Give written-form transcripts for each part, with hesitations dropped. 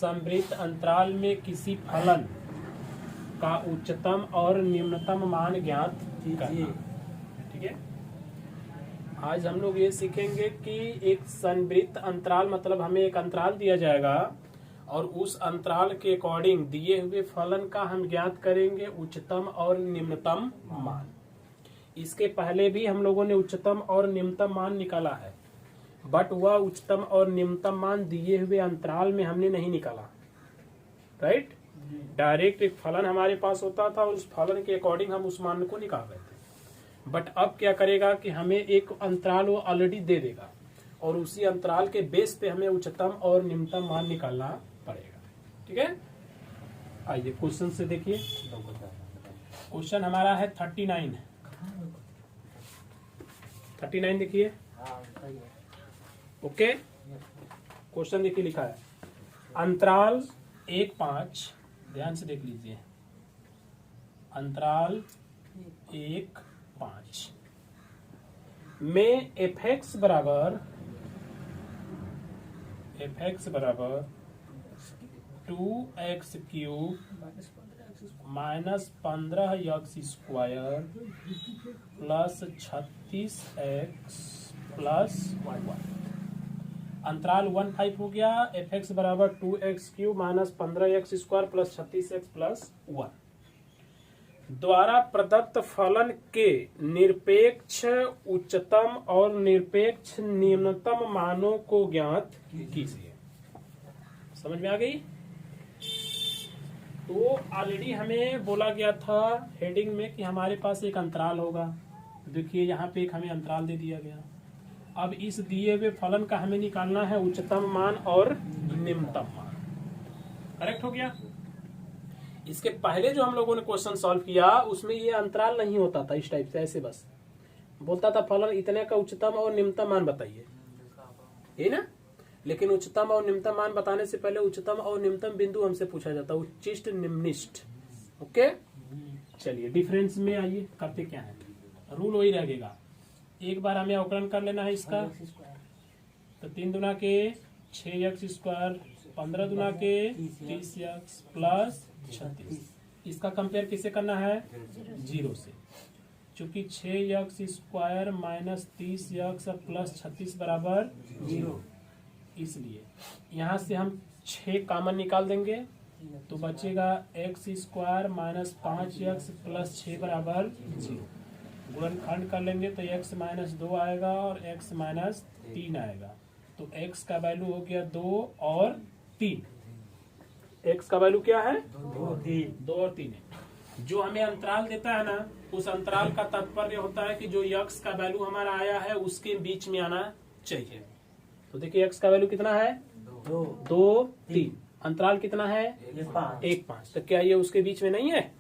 समवृत्त अंतराल में किसी फलन का उच्चतम और निम्नतम मान ज्ञात करना। ठीक है, आज हम लोग ये सीखेंगे कि एक संवृत्त अंतराल मतलब हमें एक अंतराल दिया जाएगा और उस अंतराल के अकॉर्डिंग दिए हुए फलन का हम ज्ञात करेंगे उच्चतम और निम्नतम मान। इसके पहले भी हम लोगों ने उच्चतम और निम्नतम मान निकाला है, बट वह उच्चतम और निम्नतम मान दिए हुए अंतराल में हमने नहीं निकाला। राइट, डायरेक्ट एक फलन हमारे पास होता था और उस फलन के अकॉर्डिंग हम उस मान को निकाल रहे थे। बट अब क्या करेगा कि हमें एक अंतराल वो ऑलरेडी दे देगा और उसी अंतराल के बेस पे हमें उच्चतम और निम्नतम मान निकालना पड़ेगा। ठीक है, आइए क्वेश्चन से देखिए। क्वेश्चन हमारा है 39 देखिए। ओके, क्वेश्चन देखिए, लिखा है अंतराल 1-5, ध्यान से देख लीजिए। अंतराल 1-5 में fx बराबर 2x cube minus 15x square plus 36x plus 1। अंतराल 1-5 हो गया। fx बराबर 2x cube minus 15x square plus 36x plus 1 द्वारा प्रदत्त फलन के निरपेक्ष उच्चतम और निरपेक्ष निम्नतम मानों को ज्ञात कीजिए। समझ में आ गई? तो ऑलरेडी हमें बोला गया था हेडिंग में कि हमारे पास एक अंतराल होगा। देखिए यहाँ पे एक हमें अंतराल दे दिया गया। अब इस दिए हुए फलन का हमें निकालना है उच्चतम मान और निम्नतम मान। करेक्ट हो गया? इसके पहले जो हम लोगों ने क्वेश्चन सॉल्व किया उसमें ये अंतराल नहीं होता था इस टाइप से, ऐसे बस बोलता था फलन इतने का उच्चतम और निम्नतम मान बताइए, है ना। लेकिन उच्चतम और निम्नतम मान बताने से पहले उच्चतम और निम्नतम बिंदु हमसे पूछा जाता, उच्चिष्ट निम्निष्ट। ओके, चलिए डिफरेंस में आइए, करते क्या है, रूल वही रहेगा। एक बार हमें अवकलन कर लेना है इसका। तो 3 दुना के 6x स्क्वायर, 15 दुना के 30x प्लस 36। इसका कंपेयर किसे करना है? 0 से, चूंकि 6x square minus 30x plus 36 बराबर 0, इसलिए यहाँ से हम 6 कॉमन निकाल देंगे तो बचेगा x square minus 5x plus 6 बराबर 0। गुणनखंड कर लेंगे तो x माइनस 2 आएगा और x माइनस 3 आएगा। तो x का वैल्यू हो गया 2 और 3। x का वैल्यू क्या है? 2 और 3 है। जो हमें अंतराल देता है ना, उस अंतराल का तात्पर्य होता है कि जो x का वैल्यू हमारा आया है उसके बीच में आना चाहिए। तो देखिए x का वैल्यू कितना है? 2, 3। अंतराल कितना है? 1-5। तो क्या ये उसके बीच में नहीं है?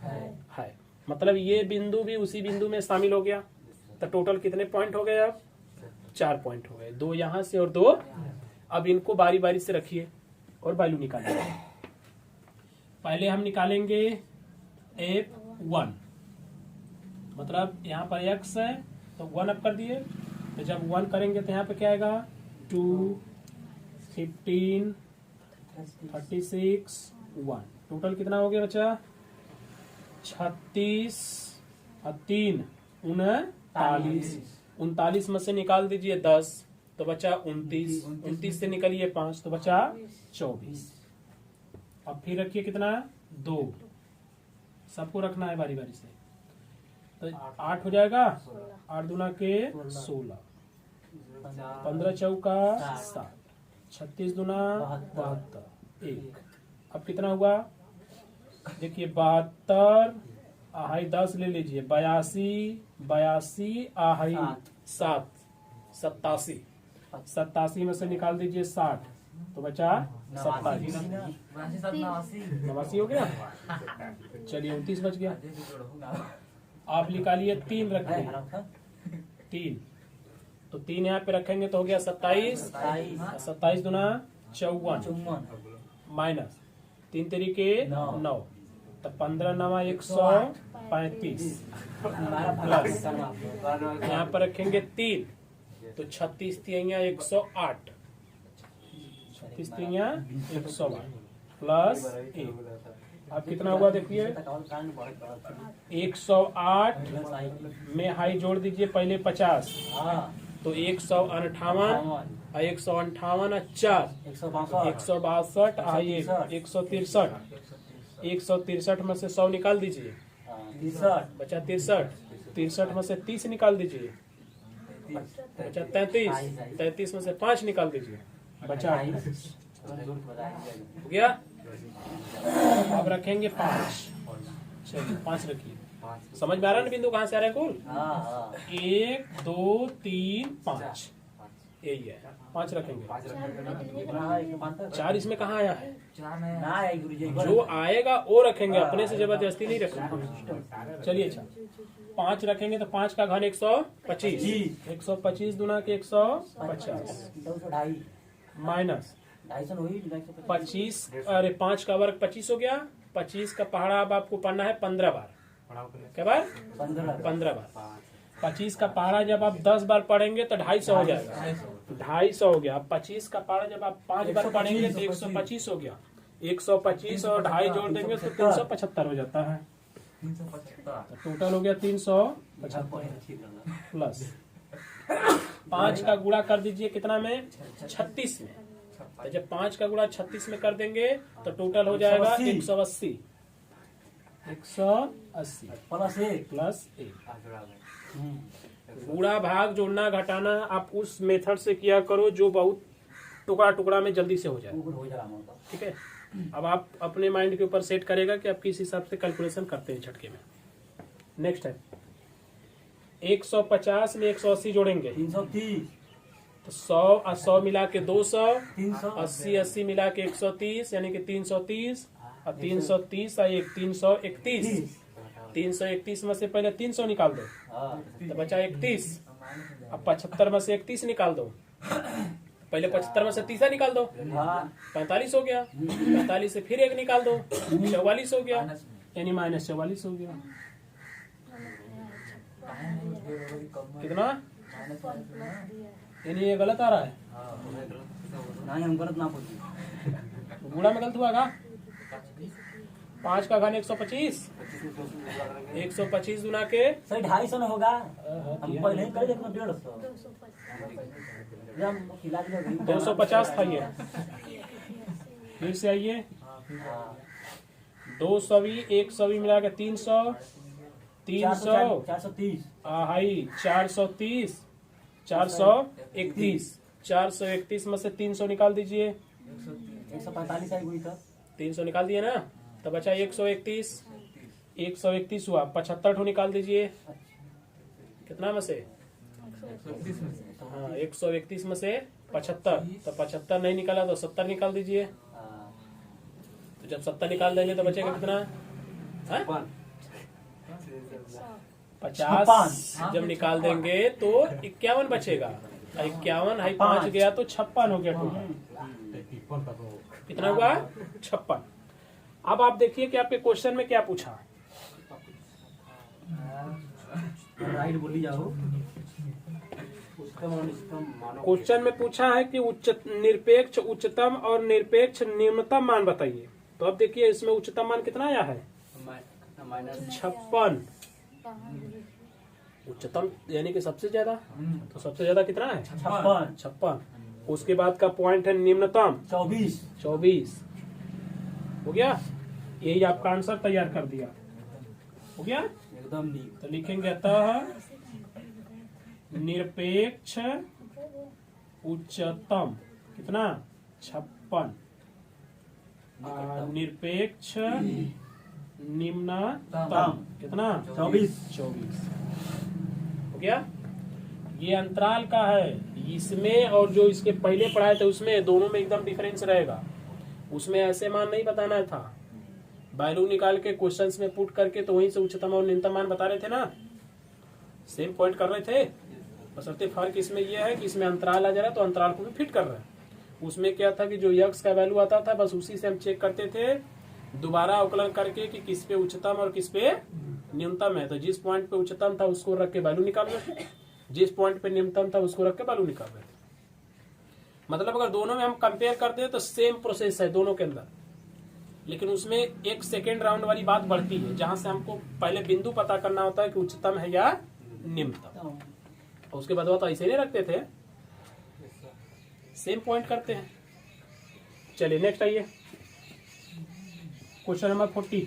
है। मतलब ये बिंदु भी उसी बिंदु में शामिल हो गया। तो टोटल कितने पॉइंट हो गए? अब 4 पॉइंट हो गए, 2 यहाँ से और 2। अब इनको बारी बारी से रखिए और वैल्यू निकालिए। पहले हम निकालेंगे f1, मतलब यहाँ पर x है तो 1 अप कर दिए। तो जब 1 करेंगे तो यहाँ पे क्या आएगा? 2, 15, 36, 1। टोटल कितना हो गया बच्चा? 36 और 3 39। 39 में से निकाल दीजिए 10 तो बचा 29। 29 से निकालिए 5 तो बचा 24। अब फिर रखिए कितना? 2। सबको रखना है बारी बारी से। तो 8 हो जाएगा। 8 दूना के 16, 15 चौका 7, 36 दूना 72, 1। अब कितना हुआ? देखिए 72 आहाई 10 ले लीजिए, 82 आहाई 7, 87। 87 में से निकाल दीजिए 60 तो बचा 27। 89 हो गया। चलिए 29 बच गया। आप निकालिए 3 रखिए, 3। तो 3 यहाँ पे रखेंगे तो हो गया 27। 27 दूना 54 माइनस 3 तरीके 9। तो 15 9 135 प्लस यहाँ पर रखेंगे 3 तो 36 3 108, 36 3 108। प्लस 1। अब कितना हुआ देखिए 108 में हाई जोड़ दीजिए पहले 50 तो 158 और 158 4 162 हाई 163 163 में से 100 निकाल दीजिए बचा 63 में से 30 निकाल दीजिए बचा 33 में से 5 निकाल दीजिए बचा हो गया। अब रखेंगे 5। चलिए 5 रखिए। समझ में आ रहा है ना बिंदु कहाँ से आ रहा है कुल 1 2 3 5 यही है 5 रखेंगे। 4 इसमें कहाँ आया है जो आएगा वो रखेंगे अपने से जबरदस्ती नहीं रखेंगे। चलिए अच्छा 5 रखेंगे तो 5 का घन 125 125 गुना के 150 माइनस 25 अरे 5 का वर्ग 25 हो गया 25 का पहाड़ा अब आपको पढ़ना है 15 बार। क्या बार 15 बार 25 का पहाड़ा जब आप 10 बार पढ़ेंगे तो 250 हो जाएगा 250 हो गया। 25 का पहाड़ा जब आप 5 बार पढ़ेंगे तो 125 हो गया 125 और 2.5 जोड़ देंगे तो 375 हो जाता है। टोटल हो गया 375 प्लस 5 का गुणा कर दीजिए कितना में 36 में तो जब 5 का गुणा 36 में कर देंगे तो टोटल हो जाएगा 180 प्लस 1। गुणा भाग जोड़ना घटाना आप उस मेथड से किया करो जो बहुत टुकड़ा टुकड़ा में जल्दी से हो जाए। ठीक है अब आप अपने माइंड के ऊपर सेट करेगा कि आप किस हिसाब से कैलकुलेशन करते हैं झटके में। नेक्स्ट है 150 में 180 जोड़ेंगे 330 तो 100 और 100 मिला के 200 80 80 मिला के 130 यानी कि 330 और 330 और 331 331 में से पहले 300 निकाल दो तो बचा 31। अब 75 में से 31 निकाल दो पहले 75 में से 30 निकाल दो 45 हो गया 45 से फिर 1 निकाल दो 44 हो गया यानी -44 हो गया। कितना यानी ये गलत आ रहा है नहीं हम गलत ना पूछिए गुणा में गलत हुआ का 5 का घन 125 125 गुना के सही 250 में होगा हम पहले ही कर देते 150 250 था ये फिर से आइए 200 100 मिला के 300 430 हाई 430 431 431 में से 300 निकाल दीजिए 145 आई हुई था 300 निकाल दिए ना तो बचा 131 131 हुआ 75 ठो निकाल दीजिए कितना में से हाँ 131 में से 75 तो 75 नहीं निकाला तो 70 निकाल दीजिए तो जब 70 निकाल देंगे तो बचेगा कितना 50 जब निकाल देंगे तो 51 बचेगा 51 हाई 5 गया तो 56 हो गया टोटल कितना हुआ 56। अब आप देखिए कि आपके क्वेश्चन में क्या पूछा राइट बोली जाओ क्वेश्चन में पूछा है कि निरपेक्ष उच्चतम और निरपेक्ष निम्नतम मान बताइए। तो अब देखिए इसमें उच्चतम मान कितना आया है 56 उच्चतम यानी कि सबसे ज्यादा तो सबसे ज्यादा कितना है 56 उसके बाद का पॉइंट है निम्नतम 24 हो गया। यही आपका आंसर तैयार कर दिया हो गया एकदम नहीं तो लिखेंगे अतः निरपेक्ष उच्चतम कितना 56 निरपेक्ष निम्नतम कितना 24 हो गया। ये अंतराल का है इसमें और जो इसके पहले पढ़ाए थे उसमें दोनों में एकदम डिफरेंस रहेगा। उसमें ऐसे मान नहीं बताना था वैल्यू निकाल के क्वेश्चंस में पुट करके तो वहीं से उच्चतम और निम्नतम मान बता रहे थे ना सेम पॉइंट कर रहे थे। बशर्ते फर्क इसमें यह है कि इसमें अंतराल आ जा रहा है तो अंतराल को भी फिट कर रहा है। उसमें क्या था कि जो यक्स का वैल्यू आता था बस उसी से हम चेक करते थे दोबारा अवकलन करके कि किस पे उच्चतम और किस पे न्यूनतम है। तो जिस पॉइंट पे उच्चतम था उसको रख के वैल्यू निकाल रहे थे जिस पॉइंट पे न्यूनतम था उसको रख के वैल्यू निकाल रहे थे। मतलब अगर दोनों में हम कंपेयर करते हैं तो सेम प्रोसेस है दोनों के अंदर। लेकिन उसमें एक सेकेंड राउंड वाली बात बढ़ती है, जहां से हमको पहले बिंदु पता करना होता है कि उच्चतम है या निम्नतम। और उसके बाद तो ऐसे नहीं रखते थे, सेम पॉइंट करते हैं। चलिए नेक्स्ट आइए, क्वेश्चन नंबर 40।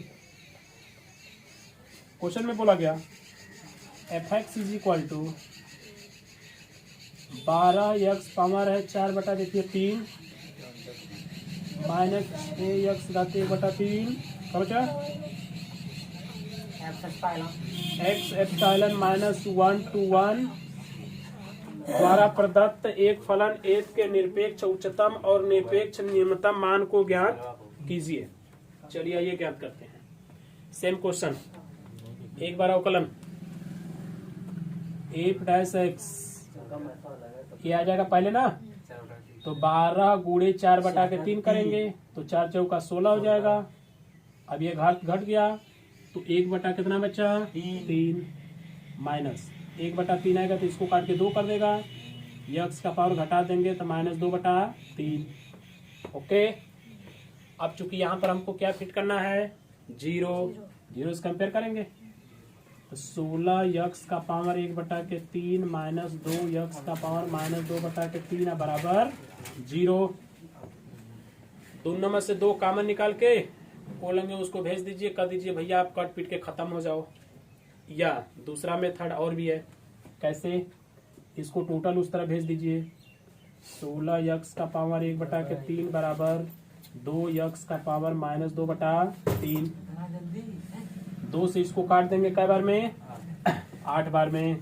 क्वेश्चन में बोला गया f(x) is equal to 12x power है 4 बटा देखिए 3 माइनस ax घाते 1/3 क्या बचा x एप्सिलॉन माइनस 1 to 1 द्वारा प्रदत्त एक फलन f के निरपेक्ष उच्चतम और निरपेक्ष निम्नतम मान को ज्ञात कीजिए। चलिए ये ज्ञात करते हैं। सेम क्वेश्चन, एक बार अवकलन f(x) ये आ जाएगा पहले ना, तो 12 गुणे 4 बटा के 3 करेंगे तो 4 चौका 16 हो जाएगा। अब ये घात घट गया तो 1 बटा कितना बचा 3 माइनस 1 बटा 3 आएगा तो इसको काट के 2 कर देगा, यक्स का पावर घटा देंगे तो माइनस 2 बटा 3। ओके, अब चूंकि यहाँ पर हमको क्या फिट करना है 0 से कंपेयर करेंगे तो 16 यक्स का पावर 1 बटा के 3 माइनस 2 यक्स का पावर माइनस 2 बटा के 3 बराबर 0। दोनों में से 2 कॉमन निकाल के बोलेंगे उसको भेज दीजिए, कर दीजिए भैया आप कट पीट के खत्म हो जाओ। या दूसरा मेथड और भी है, कैसे, इसको टोटल उस तरह भेज दीजिए 16 यक्स का पावर 1 बटा के 3 बराबर 2 यक्स का पावर माइनस 2 बटा 3। 2 से इसको काट देंगे कै बार में 8 बार में,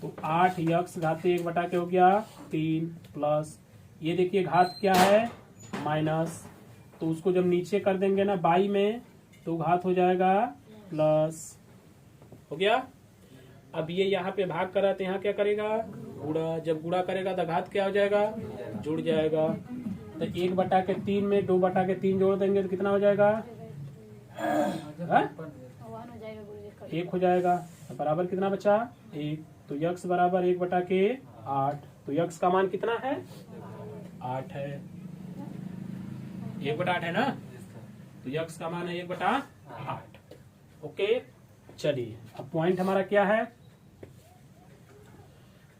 तो 8 यक्स घाते 1 बटा के हो गया 3 प्लस ये देखिए घात क्या है माइनस, तो उसको जब नीचे कर देंगे ना बाई में तो घात हो जाएगा प्लस, हो गया। अब ये यहाँ पे भाग कर रहा है तो यहाँ क्या करेगा गुणा, जब गुणा करेगा तो घात क्या हो जाएगा जुड़ जाएगा। तो 1 बटा के 3 में 2 बटा के 3 जोड़ देंगे तो कितना हो जाएगा 1 हो जाएगा, तो बराबर कितना बचा 1। तो यक्स बराबर 1 बटा के 8, तो यक्स का मान कितना है 8 है, 1 बटा 8 है ना, तो यक्स का मान है 1 बटा 8। ओके, चलिए अब पॉइंट हमारा क्या है,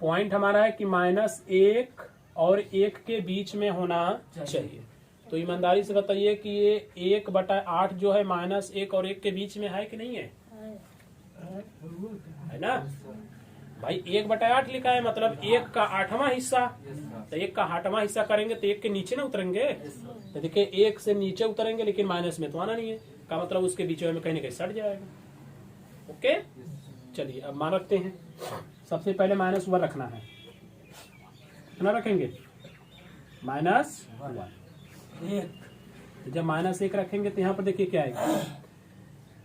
पॉइंट हमारा है कि -1 और 1 के बीच में होना चाहिए। तो ईमानदारी से बताइए कि ये 1 बटा 8 जो है -1 और 1 के बीच में है कि नहीं है, है ना भाई। 1 बटा 8 लिखा है मतलब 1 का 8वां हिस्सा, तो 1 का 8वां हिस्सा करेंगे तो 1 के नीचे ना उतरेंगे, तो देखिए 1 से नीचे उतरेंगे लेकिन माइनस में तो आना नहीं है, का मतलब उसके बीच में कहीं ना कहीं सट जाएगा। ओके, चलिए अब मान रखते हैं। सबसे पहले -1 रखना है, कितना रखेंगे -1। तो जब -1 रखेंगे तो यहाँ पर देखिए क्या आएगा,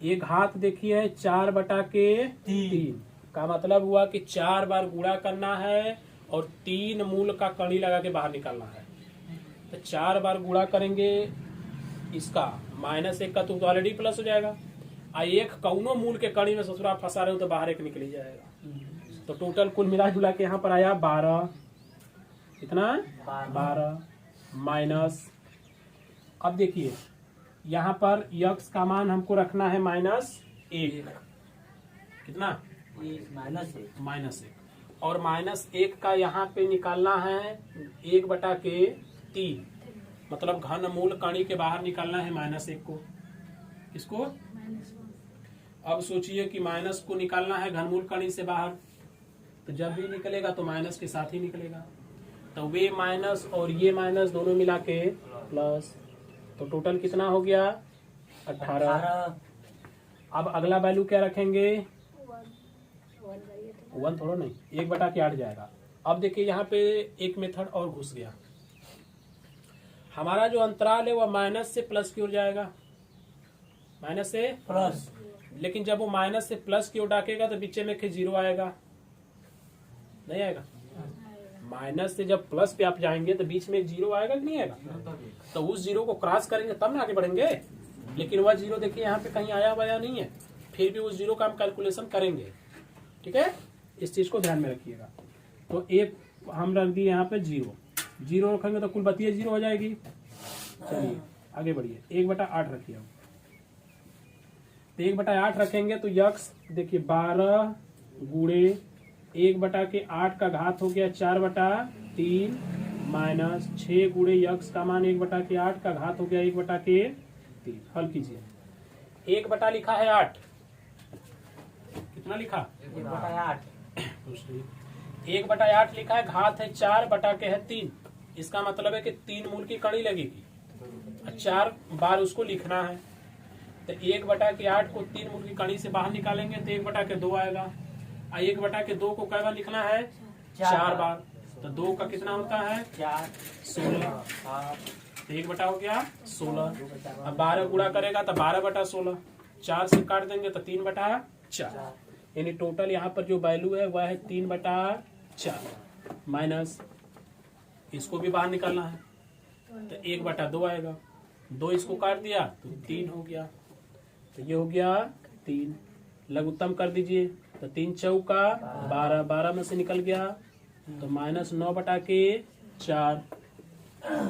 एक हाथ देखिए है 4 बटा के 3 का मतलब हुआ कि 4 बार गुणा करना है और 3 मूल का कड़ी लगा के बाहर निकालना है। तो 4 बार गुणा करेंगे इसका -1 का तो ऑलरेडी प्लस हो जाएगा, आ 1 कौनो मूल के कड़ी में ससुरा फंसा रहे हो तो बाहर 1 निकल ही जाएगा। तो टोटल कुल मिला जुला के यहाँ पर आया 12, कितना 12 माइनस, अब देखिए यहाँ पर यक्स का मान हमको रखना है -1, कितना -1, और -1 का यहाँ पे निकालना है 1 बटा के 3, मतलब घन मूल कणी के बाहर निकालना है -1 को, इसको अब सोचिए कि माइनस को निकालना है घनमूल कणी से बाहर, तो जब भी निकलेगा तो माइनस के साथ ही निकलेगा, तो वे माइनस और ये माइनस दोनों मिला के प्लस, तो टोटल कितना हो गया 18। अब अगला वैल्यू क्या रखेंगे 1 थोड़ा नहीं 1 बटा के 8 जाएगा। अब देखिए यहाँ पे एक मेथड और घुस गया, हमारा जो अंतराल है वह माइनस से प्लस की ओर जाएगा, माइनस से प्लस, लेकिन जब वो माइनस से प्लस की ओर डाकेगा तो बीच में 0 आएगा, नहीं आएगा। माइनस से जब प्लस पे आप जाएंगे तो बीच में 0 आएगा कि नहीं आएगा, तो उस 0 को क्रॉस करेंगे तब ना आगे बढ़ेंगे, लेकिन वह 0 देखिए यहाँ पे कहीं आया हुआ नहीं है, फिर भी उस 0 का हम कैलकुलेशन करेंगे, ठीक है, इस चीज को ध्यान में रखिएगा। तो एक हम रख दिए यहाँ पे 0 रखेंगे तो कुल बत्ती 0 हो जाएगी। चलिए आगे बढ़िए, 1/8 रखिए। तो 1/8 रखेंगे तो यक्स देखिए 12 गुणे 1/8 का घात हो गया 4/3 माइनस 6 गुणे यक्स का मान 1/8 का घात हो गया 1/3। हल कीजिए। 1 बटा लिखा है 8, कितना लिखा? 1/8। 1/8 लिखा है, घात है 4 बटा के है 3। इसका मतलब है कि 3 मूल की कड़ी लगेगी, 4 बार उसको लिखना है। तो 1/8 को 3 मूल की कड़ी से बाहर निकालेंगे तो 1/2 आएगा। और 1/2 को कै बार लिखना है? 4 बार। तो 2 का कितना होता है? 4 16। 1 बटा हो गया 16। अब 12 गुणा करेगा तो 12/16। 4 से काट देंगे तो 3/4। यानी टोटल यहाँ पर जो वैल्यू है वह है 3/4 माइनस इसको भी बाहर निकालना है तो 1/2 आएगा। 2 इसको काट दिया तो 3 हो गया। तो ये हो गया 3। लघुत्तम कर दीजिए तो 3 चौका 12, 12 में से निकल गया तो -9/4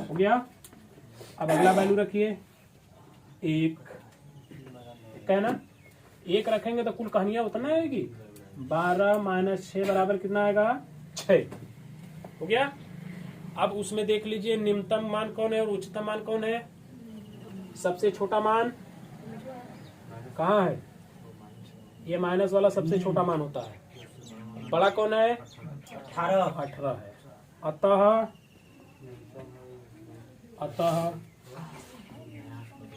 हो गया। अब अगला वैल्यू रखिए 1, कहना 1 रखेंगे तो कुल कहानियां उतना आएगी। 12 माइनस 6 बराबर कितना आएगा? 6 हो गया। अब उसमें देख लीजिए निम्नतम मान कौन है और उच्चतम मान कौन है। सबसे छोटा मान कहाँ है? ये माइनस वाला सबसे छोटा मान होता है। बड़ा कौन है? 18 है। अतः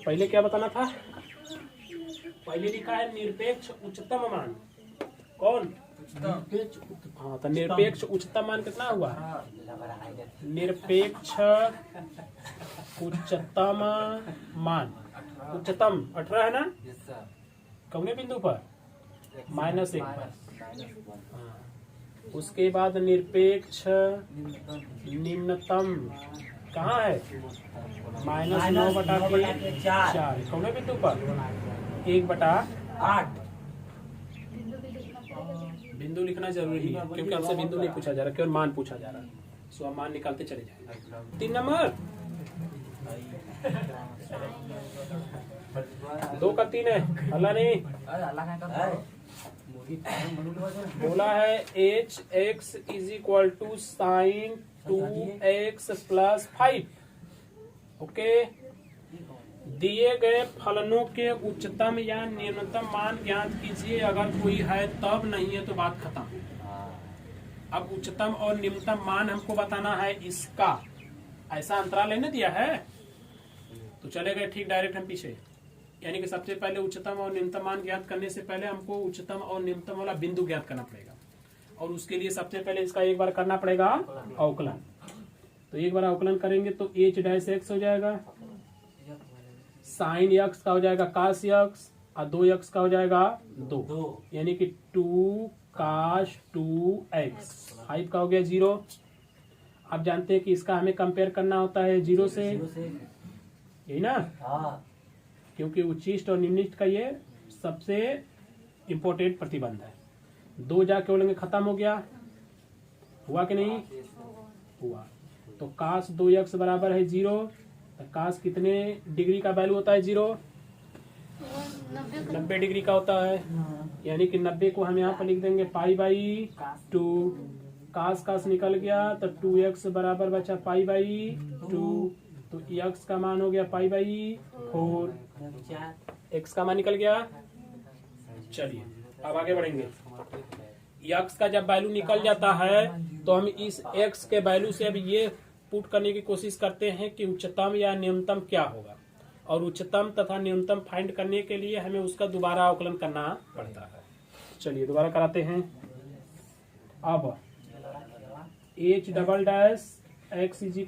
पहले क्या बताना था? पहले लिखा है निरपेक्ष उच्चतम मान। कौन? हाँ, तो निरपेक्ष उच्चतम मान कितना हुआ? निरपेक्ष उच्चतम मान, उच्चतम 18 है ना? कौने बिंदु पर? -1 पर। हाँ। उसके बाद निरपेक्ष निम्नतम कहाँ है? -9/4। कौने बिंदु पर? 1/8। बिंदु लिखना जरूरी है क्योंकि हमसे बिंदु नहीं पूछा जा रहा, केवल मान पूछा जा रहा है। सो हम मान निकालते चले जाएंगे। 3 नंबर 2 का 3 है। अल्लाह नहीं बोला है hx = sin 2x + 5। ओके, दिए गए फलनों के उच्चतम या निम्नतम मान ज्ञात कीजिए। अगर कोई है तब, नहीं है तो बात खत्म। अब उच्चतम और निम्नतम मान हमको बताना है इसका। ऐसा अंतराल नहीं दिया है तो चले गए ठीक डायरेक्ट हम पीछे। यानी कि सबसे पहले उच्चतम और निम्नतम मान ज्ञात करने से पहले हमको उच्चतम और निम्नतम वाला बिंदु ज्ञात करना पड़ेगा। और उसके लिए सबसे पहले इसका एक बार करना पड़ेगा अवकलन। तो एक बार अवकलन करेंगे तो h' हो जाएगा, sin x का हो जाएगा cos x और 2x का हो जाएगा 2, यानी कि 2 cos 2x। 5 का हो गया 0। आप जानते हैं कि इसका हमें कंपेयर करना होता है 0 से, यही ना? क्योंकि उच्चिष्ट और निम्निष्ट का ये सबसे इम्पोर्टेंट प्रतिबंध है। 2 जाके बोलेंगे खत्म हो गया, हुआ कि नहीं हुआ। तो cos 2x बराबर है 0। तो cos कितने डिग्री का वैल्यू होता है? 0 90 डिग्री का होता है। यानी कि 90 को हम यहाँ पर लिख देंगे π/2। cos निकल गया तो 2x बराबर बचा π/2। तो x का मान हो गया π/4। x का मान निकल गया। चलिए अब आगे बढ़ेंगे। x का जब वैल्यू निकल जाता है तो हम इस x के वैल्यू से अब ये पुट करने की कोशिश करते हैं कि उच्चतम या न्यूनतम क्या होगा। और उच्चतम तथा न्यूनतम फाइंड करने के लिए हमें उसका दोबारा अवकलन करना पड़ता है। चलिए दोबारा कराते हैं। अब h'(x) =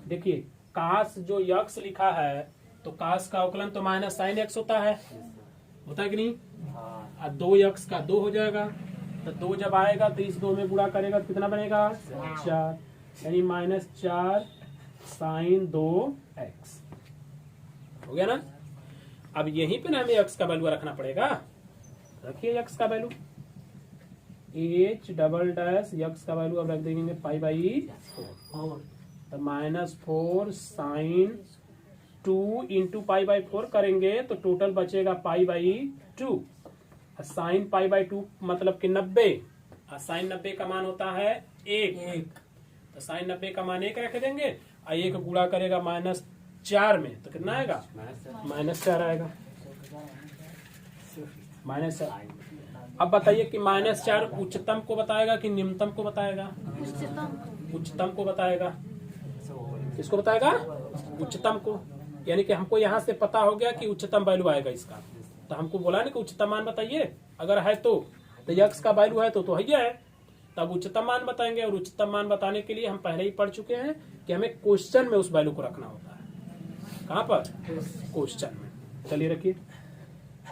देखिए cos जो x लिखा है तो cos का अवकलन तो -sin x होता है कि नहीं? और 2x का 2 हो जाएगा। तो 2 जब आएगा तो इस 2 में गुणा करेगा तो कितना बनेगा? 4, यानी -4 sin 2x हो गया ना। अब यहीं पे ना हमें x का वैल्यू रखना पड़ेगा। रखिए x का वैल्यू h'(x) का वैल्यू अब रख देंगे π/4। तो -4 sin 2 इंटू पाई बाई 4 करेंगे तो टोटल बचेगा pi by 2। Sine pi by 2 मतलब कि 90, और साइन 90 का मान होता है 1। तो साइन 90 का मान 1 रख देंगे, और 1 गुणा करेगा -4 में, तो कितना आएगा? -4 आएगा। -4। अब बताइए कि -4 उच्चतम को बताएगा कि निम्नतम को बताएगा? उच्चतम को बताएगा। किसको बताएगा? उच्चतम को। यानी कि हमको यहाँ से पता हो गया कि उच्चतम वैल्यू आएगा इसका, तो हमको बोला ना कि उच्चतम मान बताइए, अगर है तो यक्स का वैल्यू है तो ही है, तब उच्चतम मान बताएंगे। और उच्चतम मान बताने के लिए हम पहले ही पढ़ चुके हैं कि हमें क्वेश्चन में उस वैल्यू को रखना होता है। कहाँ पर? क्वेश्चन में। चलिए रखिए।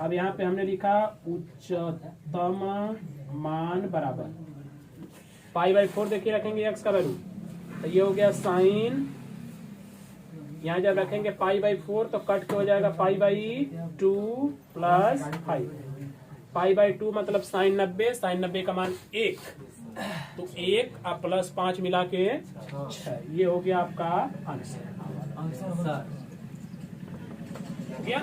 अब यहाँ पे हमने लिखा उच्चतम मान बराबर पाई बाई 4। देखिए रखेंगे एक्स का वैल्यू, तो ये हो गया साइन, यहाँ जब रखेंगे पाई बाई 4 तो कट के हो जाएगा pi by 2 plus 5। Pi by 2 मतलब साइन 90, साइन 90 का मान 1, तो 1 और प्लस 5 मिला के 6। ये हो गया आपका आंसर। हो गया।